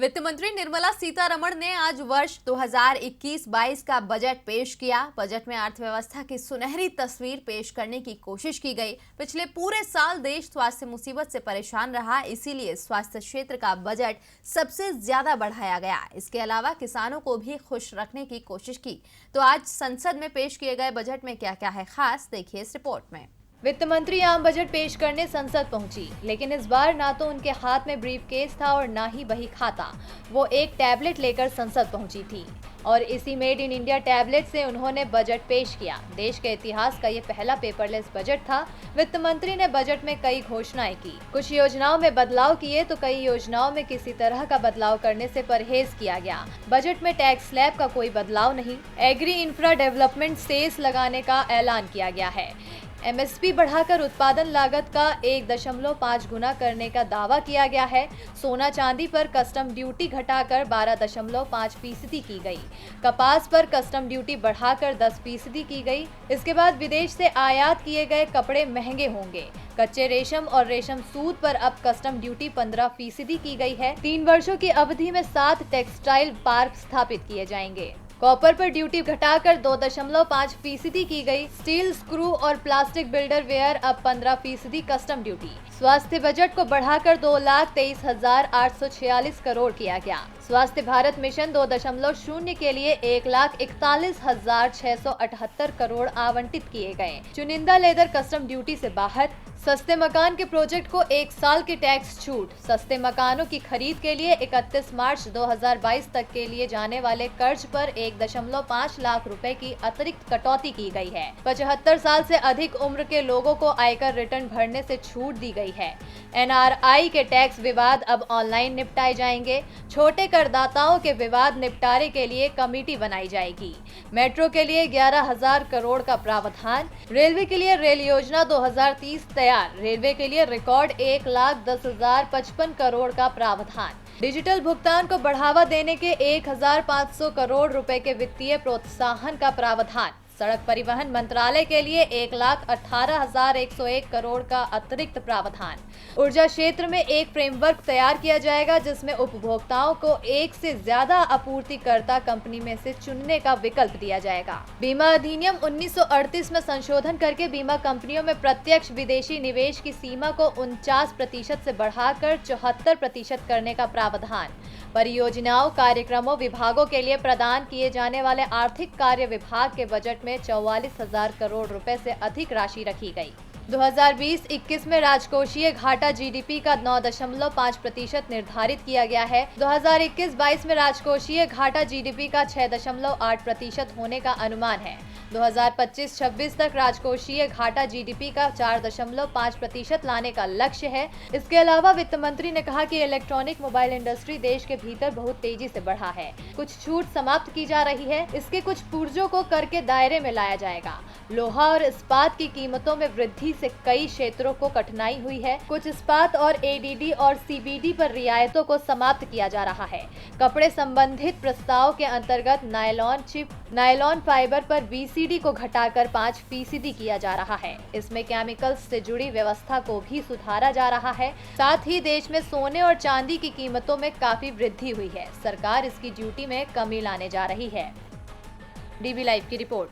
वित्त मंत्री निर्मला सीतारमण ने आज वर्ष 2021-22 का बजट पेश किया। बजट में अर्थव्यवस्था की सुनहरी तस्वीर पेश करने की कोशिश की गई। पिछले पूरे साल देश स्वास्थ्य मुसीबत से परेशान रहा, इसीलिए स्वास्थ्य क्षेत्र का बजट सबसे ज्यादा बढ़ाया गया। इसके अलावा किसानों को भी खुश रखने की कोशिश की। तो आज संसद में पेश किए गए बजट में क्या क्या है खास, देखिए इस रिपोर्ट में। वित्त मंत्री आम बजट पेश करने संसद पहुंची, लेकिन इस बार ना तो उनके हाथ में ब्रीफकेस था और ना ही बही खाता। वो एक टैबलेट लेकर संसद पहुंची थी और इसी मेड इन इंडिया टैबलेट से उन्होंने बजट पेश किया। देश के इतिहास का ये पहला पेपरलेस बजट था। वित्त मंत्री ने बजट में कई घोषणाएं की, कुछ योजनाओं में बदलाव किए तो कई योजनाओं में किसी तरह का बदलाव करने से परहेज किया गया। बजट में टैक्स स्लैब का कोई बदलाव नहीं। एग्री इंफ्रा डेवलपमेंट सेस लगाने का ऐलान किया गया है। एमएसपी बढ़ाकर उत्पादन लागत का 1.5 गुना करने का दावा किया गया है। सोना चांदी पर कस्टम ड्यूटी घटाकर 12.5% की गई। कपास पर कस्टम ड्यूटी बढ़ाकर 10% की गई। इसके बाद विदेश से आयात किए गए कपड़े महंगे होंगे। कच्चे रेशम और रेशम सूत पर अब कस्टम ड्यूटी 15% की गई है। 3 वर्षों की अवधि में 7 टेक्सटाइल पार्क स्थापित किए जाएंगे। कॉपर पर ड्यूटी घटाकर 2.5% की गई। स्टील, स्क्रू और प्लास्टिक बिल्डर वेयर अब 15% कस्टम ड्यूटी। स्वास्थ्य बजट को बढ़ाकर 2,23,846 करोड़ किया गया। स्वास्थ्य भारत मिशन 2.0 के लिए 1,41,678 करोड़ आवंटित किए गए। चुनिंदा लेदर कस्टम ड्यूटी से बाहर। सस्ते मकान के प्रोजेक्ट को 1 साल की टैक्स छूट। सस्ते मकानों की खरीद के लिए 31 मार्च 2022 तक के लिए जाने वाले कर्ज पर 1.5 लाख रुपए की अतिरिक्त कटौती की गई है। 75 साल से अधिक उम्र के लोगों को आयकर रिटर्न भरने से छूट दी गई है। एनआरआई के टैक्स विवाद अब ऑनलाइन निपटाए जाएंगे। छोटे करदाताओं के विवाद निपटारे के लिए कमेटी बनाई जाएगी। मेट्रो के लिए 11,000 करोड़ का प्रावधान। रेलवे के लिए रेल योजना 2030 तैयार। रेलवे के लिए रिकॉर्ड 1,10,055 करोड़ का प्रावधान। डिजिटल भुगतान को बढ़ावा देने के 1,500 करोड़ रुपए के वित्तीय प्रोत्साहन का प्रावधान। सड़क परिवहन मंत्रालय के लिए 1,18,101 करोड़ का अतिरिक्त प्रावधान। ऊर्जा क्षेत्र में एक फ्रेमवर्क तैयार किया जाएगा, जिसमें उपभोक्ताओं को एक से ज्यादा आपूर्तिकर्ता कंपनी में से चुनने का विकल्प दिया जाएगा। बीमा अधिनियम 1938 में संशोधन करके बीमा कंपनियों में प्रत्यक्ष विदेशी निवेश की सीमा को 49% से बढ़ाकर 74% करने का प्रावधान। परियोजनाओं, कार्यक्रमों, विभागों के लिए प्रदान किए जाने वाले आर्थिक कार्य विभाग के बजट में 44,000 करोड़ रुपए से अधिक राशि रखी गई। 2020-21 में राजकोषीय घाटा जीडीपी का 9.5% निर्धारित किया गया है। 2021-22 में राजकोषीय घाटा जीडीपी का 6.8% होने का अनुमान है। 2025-26 तक राजकोषीय घाटा जीडीपी का 4.5% लाने का लक्ष्य है। इसके अलावा वित्त मंत्री ने कहा कि इलेक्ट्रॉनिक मोबाइल इंडस्ट्री देश के भीतर बहुत तेजी से बढ़ा है। कुछ छूट समाप्त की जा रही है। इसके कुछ पुर्जों को कर के दायरे में लाया जाएगा। लोहा और इस्पात की कीमतों में वृद्धि से कई क्षेत्रों को कठिनाई हुई है। कुछ इस्पात और एडीडी और सीबीडी पर रियायतों को समाप्त किया जा रहा है। कपड़े संबंधित प्रस्ताव के अंतर्गत नायलॉन चिप, नायलॉन फाइबर पर बीसीडी को घटाकर 5% किया जा रहा है। इसमें केमिकल्स से जुड़ी व्यवस्था को भी सुधारा जा रहा है। साथ ही देश में सोने और चांदी की कीमतों में काफी वृद्धि हुई है। सरकार इसकी ड्यूटी में कमी लाने जा रही है। डीबी लाइव की रिपोर्ट।